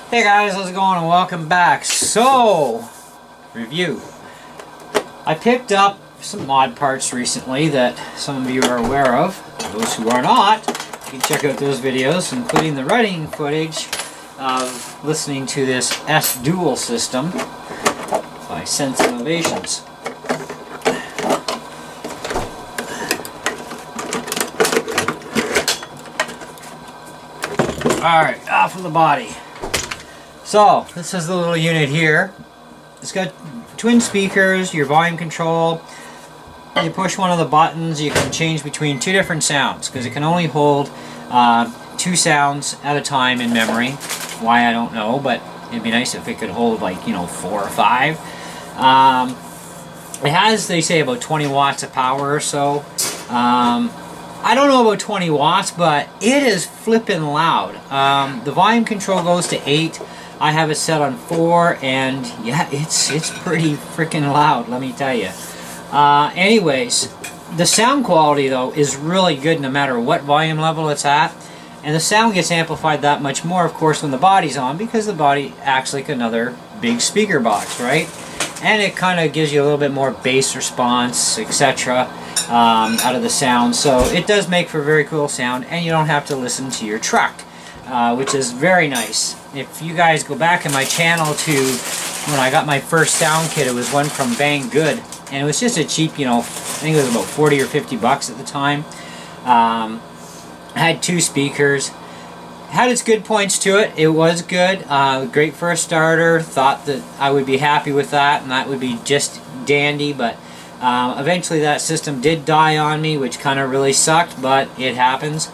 Hey guys, how's it going and welcome back. So, review. I picked up some mod parts recently that some of you are aware of. Those who are not, you can check out those videos, including the writing footage of listening to this S Dual system by Sense Innovations. Alright, off with the body. So, this is the little unit here. It's got twin speakers, your volume control. You push one of the buttons, you can change between two different sounds, because it can only hold two sounds at a time in memory. Why, I don't know, but it'd be nice if it could hold, like, you know, 4 or 5. It has, they say, about 20 watts of power or so. I don't know about 20 watts, but it is flippin' loud. The volume control goes to 8. I have it set on 4, and yeah, it's pretty freaking loud, let me tell you. Anyways, the sound quality though is really good no matter what volume level it's at, and the sound gets amplified that much more, of course, when the body's on, because the body acts like another big speaker box, right? And it kind of gives you a little bit more bass response, etc. Out of the sound, so it does make for very cool sound, and you don't have to listen to your truck, which is very nice. If you guys go back in my channel to when I got my first sound kit, it was one from Bang Good, and it was just a cheap, you know, I think it was about 40 or 50 bucks at the time. Had 2 speakers, had its good points to it. It was good, great for a starter. Thought that I would be happy with that, and that would be just dandy, but eventually that system did die on me, which kind of really sucked, but it happens.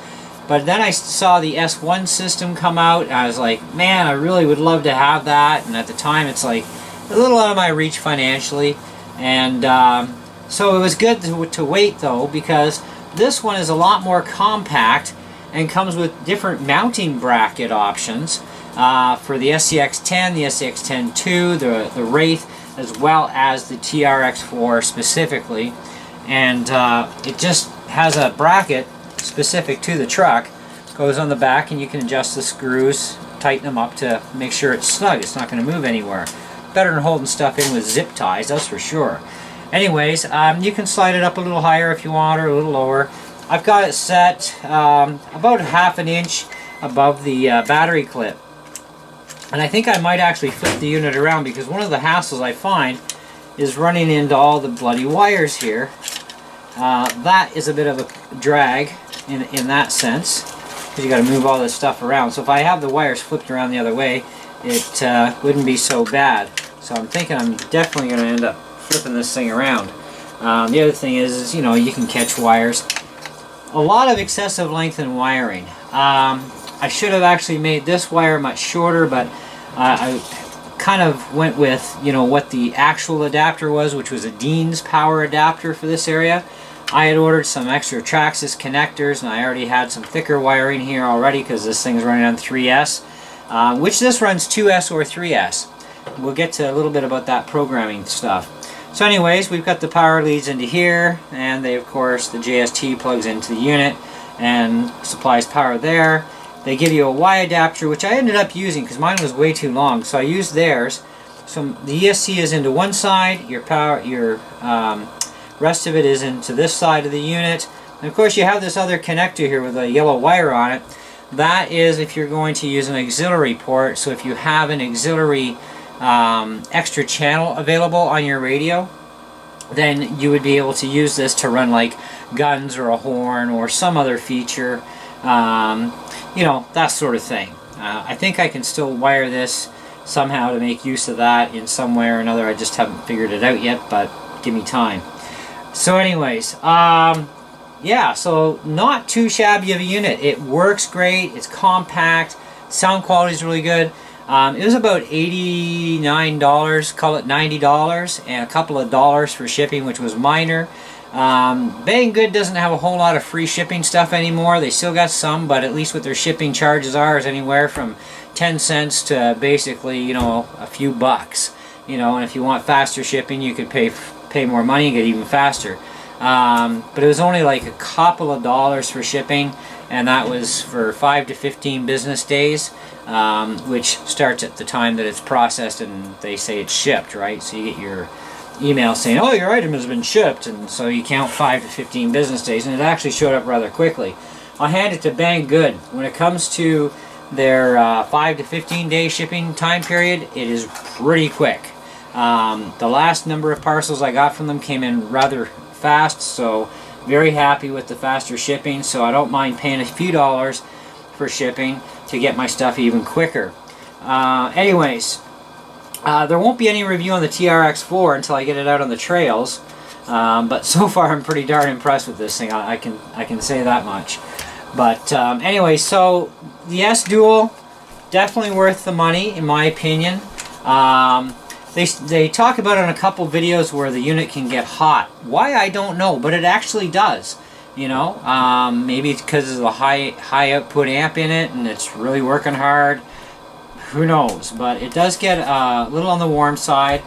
But then I saw the S1 system come out, and I was like, man, I really would love to have that. And at the time, it's like a little out of my reach financially. And so it was good to wait, though, because this one is a lot more compact and comes with different mounting bracket options for the SCX-10, the SCX-10 II, the Wraith, as well as the TRX-4 specifically. And it just has a bracket specific to the truck, goes on the back, and you can adjust the screws, tighten them up to make sure it's snug, it's not going to move anywhere. Better than holding stuff in with zip ties, that's for sure. Anyways, you can slide it up a little higher if you want, or a little lower. I've got it set about ½ an inch above the battery clip. And I think I might actually flip the unit around, because one of the hassles I find is running into all the bloody wires here. That is a bit of a drag in that sense, because you got to move all this stuff around. So if I have the wires flipped around the other way, it wouldn't be so bad. So I'm thinking I'm definitely going to end up flipping this thing around. The other thing is, you know, you can catch wires. A lot of excessive length in wiring. I should have actually made this wire much shorter, but I kind of went with, you know, what the actual adapter was, which was a Dean's power adapter for this area. I had ordered some extra Traxxas connectors, and I already had some thicker wiring here already, because this thing's running on 3S, which this runs 2S or 3S. We'll get to a little bit about that programming stuff. So anyways, we've got the power leads into here, and they, of course, the JST plugs into the unit and supplies power there. They give you a Y adapter, which I ended up using because mine was way too long, so I used theirs. So the ESC is into one side, your rest of it is into this side of the unit. And of course you have this other connector here with a yellow wire on it. That is if you're going to use an auxiliary port, so if you have an auxiliary extra channel available on your radio, then you would be able to use this to run like guns or a horn or some other feature. You know, that sort of thing. I think I can still wire this somehow to make use of that in some way or another. I just haven't figured it out yet, but give me time. So anyways, yeah, so not too shabby of a unit. It works great, it's compact, sound quality is really good. It was about $89, call it $90, and a couple of dollars for shipping, which was minor. Bang Good doesn't have a whole lot of free shipping stuff anymore. They still got some, but at least what their shipping charges are is anywhere from 10 cents to basically, you know, a few bucks. You know, and if you want faster shipping, you could pay more money and get even faster. but it was only like a couple of dollars for shipping, and that was for 5 to 15 business days, which starts at the time that it's processed and they say it's shipped, right? So you get your email saying, oh, your item has been shipped, and so you count 5 to 15 business days, and it actually showed up rather quickly. I'll hand it to Banggood. When it comes to their 5 to 15 day shipping time period, it is pretty quick. The last number of parcels I got from them came in rather fast, so very happy with the faster shipping, so I don't mind paying a few dollars for shipping to get my stuff even quicker. Anyways, there won't be any review on the TRX4 until I get it out on the trails, but so far I'm pretty darn impressed with this thing. I can say that much. But anyway, so the S Dual, definitely worth the money in my opinion. They talk about it in a couple videos where the unit can get hot. Why, I don't know, but it actually does. You know, maybe it's because of the high output amp in it and it's really working hard. Who knows? But it does get a little on the warm side,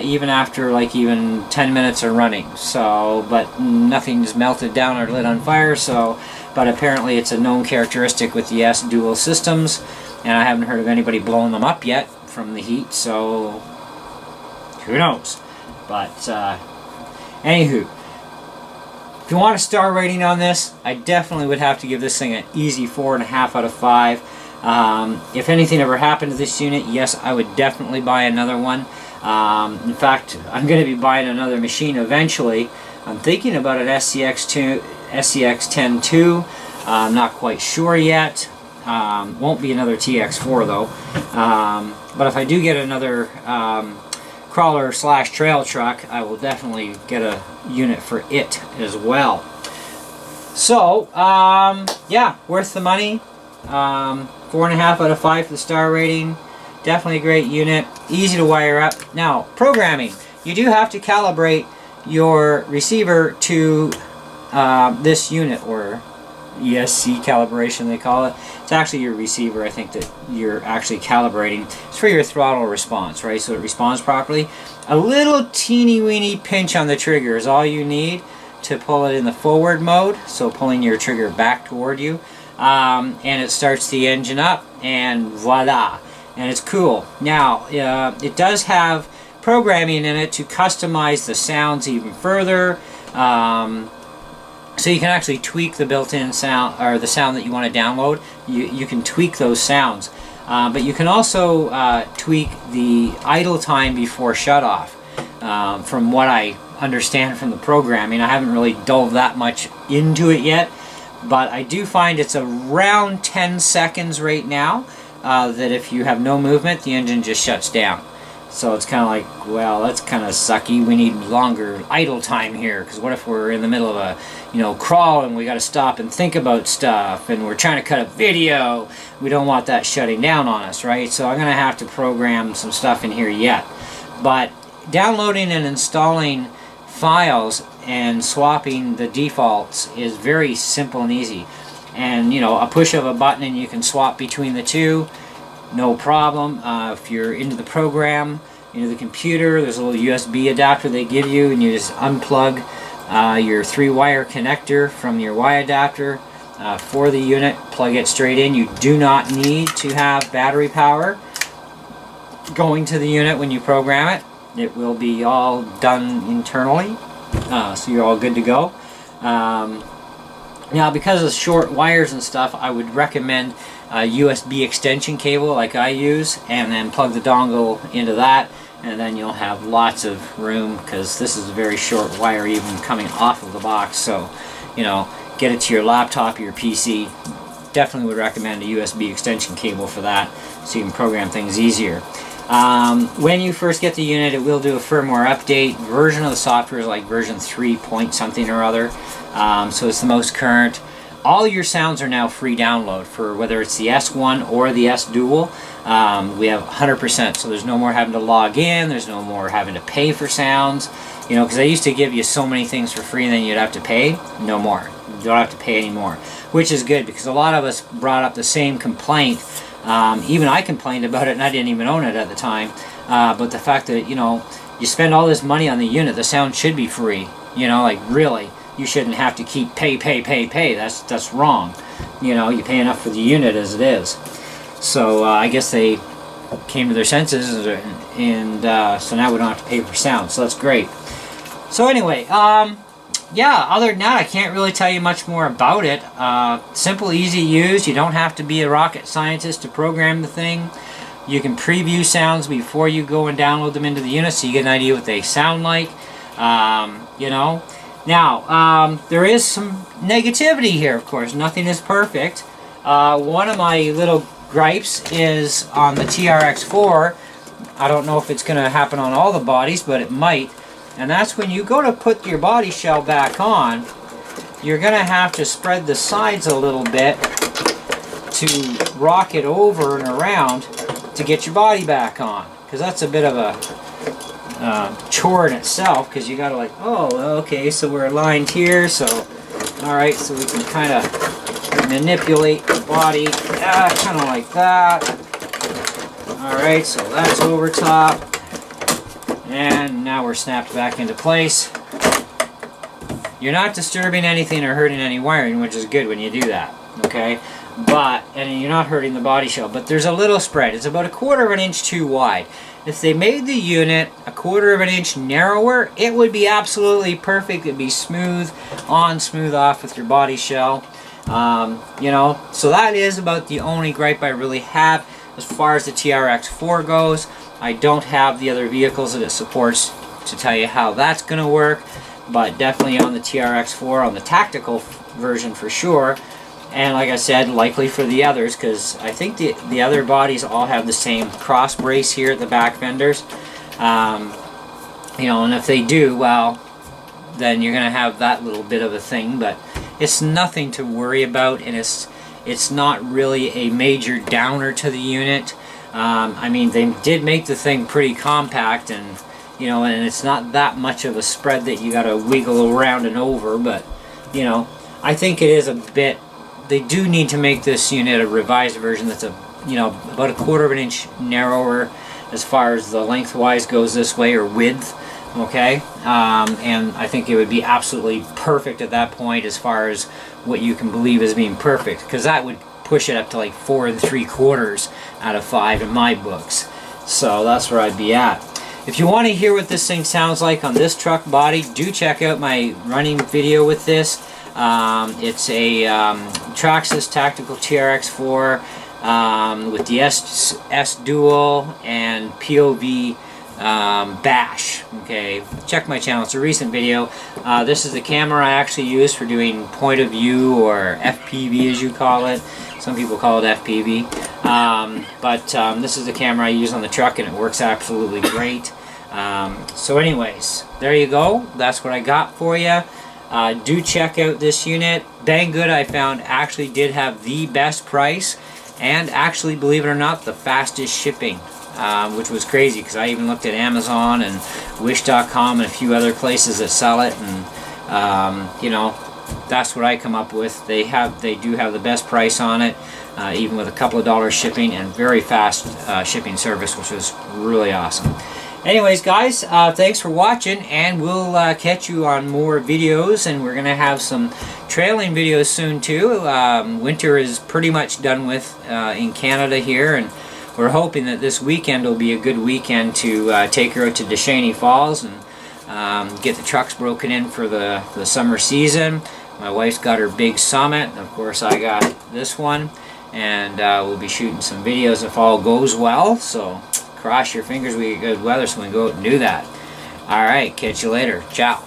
even after like even 10 minutes of running. So, but nothing's melted down or lit on fire. So, but apparently it's a known characteristic with the S Dual systems, and I haven't heard of anybody blowing them up yet from the heat. So, who knows? But anywho, if you want a star rating on this, I definitely would have to give this thing an easy 4.5 out of 5. If anything ever happened to this unit, yes, I would definitely buy another one. In fact, I'm going to be buying another machine eventually. I'm thinking about an SCX10 II. I'm not quite sure yet. Won't be another TX4 though. But if I do get another crawler / trail truck, I will definitely get a unit for it as well. So, yeah, worth the money. 4.5 out of 5 for the star rating. Definitely a great unit. Easy to wire up. Now, programming. You do have to calibrate your receiver to this unit, or ESC calibration they call it. It's actually your receiver, I think, that you're actually calibrating. It's for your throttle response, right? So it responds properly. A little teeny weeny pinch on the trigger is all you need to pull it in the forward mode, so pulling your trigger back toward you. And it starts the engine up, and voila, and it's cool. Now it does have programming in it to customize the sounds even further, so you can actually tweak the built-in sound, or the sound that you want to download. You can tweak those sounds, but you can also tweak the idle time before shutoff. From what I understand from the programming, I haven't really dove that much into it yet. But I do find it's around 10 seconds right now, that if you have no movement, the engine just shuts down. So it's kind of like, well, that's kind of sucky. We need longer idle time here, because what if we're in the middle of a, crawl and we got to stop and think about stuff, and we're trying to cut a video. We don't want that shutting down on us, right? So I'm going to have to program some stuff in here yet. But downloading and installing files and swapping the defaults is very simple and easy, and a push of a button and you can swap between the two, no problem. If you're into the program, the computer, there's a little USB adapter they give you, and you just unplug your 3-wire connector from your Y adapter for the unit, plug it straight in. You do not need to have battery power going to the unit when you program it. It will be all done internally. So you're all good to go. Now, because of short wires and stuff, I would recommend a USB extension cable like I use, and then plug the dongle into that, and then you'll have lots of room, because this is a very short wire even coming off of the box. So, get it to your laptop or your PC. Definitely would recommend a USB extension cable for that, so you can program things easier. When you first get the unit, it will do a firmware update. Version of the software is like version 3 point something or other, so it's the most current. All your sounds are now free download for whether it's the S1 or the S Dual. We have 100%, so there's no more having to log in, there's no more having to pay for sounds, because I used to give you so many things for free and then you'd have to pay. No more. You don't have to pay anymore, which is good, because a lot of us brought up the same complaint. Even I complained about it, and I didn't even own it at the time. But the fact that, you spend all this money on the unit, the sound should be free. You know, like really, you shouldn't have to keep pay. That's wrong. You know, you pay enough for the unit as it is. So I guess they came to their senses, and so now we don't have to pay for sound. So that's great. So anyway, yeah, other than that, I can't really tell you much more about it. Simple, easy to use. You don't have to be a rocket scientist to program the thing. You can preview sounds before you go and download them into the unit, so you get an idea what they sound like. You know. Now, there is some negativity here, of course. Nothing is perfect. One of my little gripes is on the TRX4. I don't know if it's going to happen on all the bodies, but it might. And that's when you go to put your body shell back on, you're going to have to spread the sides a little bit to rock it over and around to get your body back on. Because that's a bit of a chore in itself, because you got to like, oh, okay, so we're aligned here, so, alright, so we can kind of manipulate the body, kind of like that. Alright, so that's over top. And now we're snapped back into place. You're not disturbing anything or hurting any wiring, which is good when you do that, okay? And you're not hurting the body shell, but there's a little spread. It's about 1/4 of an inch too wide. If they made the unit 1/4 of an inch narrower, it would be absolutely perfect. It'd be smooth on, smooth off with your body shell. You know, so that is about the only gripe I really have as far as the TRX4 goes. I don't have the other vehicles that it supports to tell you how that's going to work, but definitely on the TRX4, on the tactical version for sure. And like I said, likely for the others, because I think the other bodies all have the same cross brace here at the back fenders. You know, and if they do, well, then you're going to have that little bit of a thing, but it's nothing to worry about, and it's not really a major downer to the unit. I mean, they did make the thing pretty compact, and you know, and it's not that much of a spread that you got to wiggle around and over, but you know, I think it is a bit. They do need to make this unit a revised version that's about 1/4 of an inch narrower as far as the lengthwise goes this way, or width, okay? And I think it would be absolutely perfect at that point as far as what you can believe as being perfect, because that would push it up to like 4 3/4 out of 5 in my books. So that's where I'd be at. If you want to hear what this thing sounds like on this truck body, do check out my running video with this. It's a Traxxas Tactical TRX4 with the S Dual and POV bash. Okay, check my channel. It's a recent video. This is the camera I actually use for doing point of view, or FPV as you call it. Some people call it FPV. This is the camera I use on the truck, and it works absolutely great. So anyways, there you go. That's what I got for you. Do check out this unit. Banggood, I found, actually did have the best price, and actually, believe it or not, the fastest shipping, which was crazy, because I even looked at Amazon and Wish.com and a few other places that sell it, and you know, that's what I come up with. They do have the best price on it, even with a couple of dollars shipping, and very fast shipping service, which was really awesome. Anyways, guys, thanks for watching, and we'll catch you on more videos, and we're going to have some trailing videos soon too. Winter is pretty much done with in Canada here, and we're hoping that this weekend will be a good weekend to take her out to Deschênes Falls and get the trucks broken in for the summer season. My wife's got her big Summit, and of course I got this one, and we'll be shooting some videos if all goes well, so cross your fingers we get good weather so we can go out and do that. Alright, catch you later. Ciao.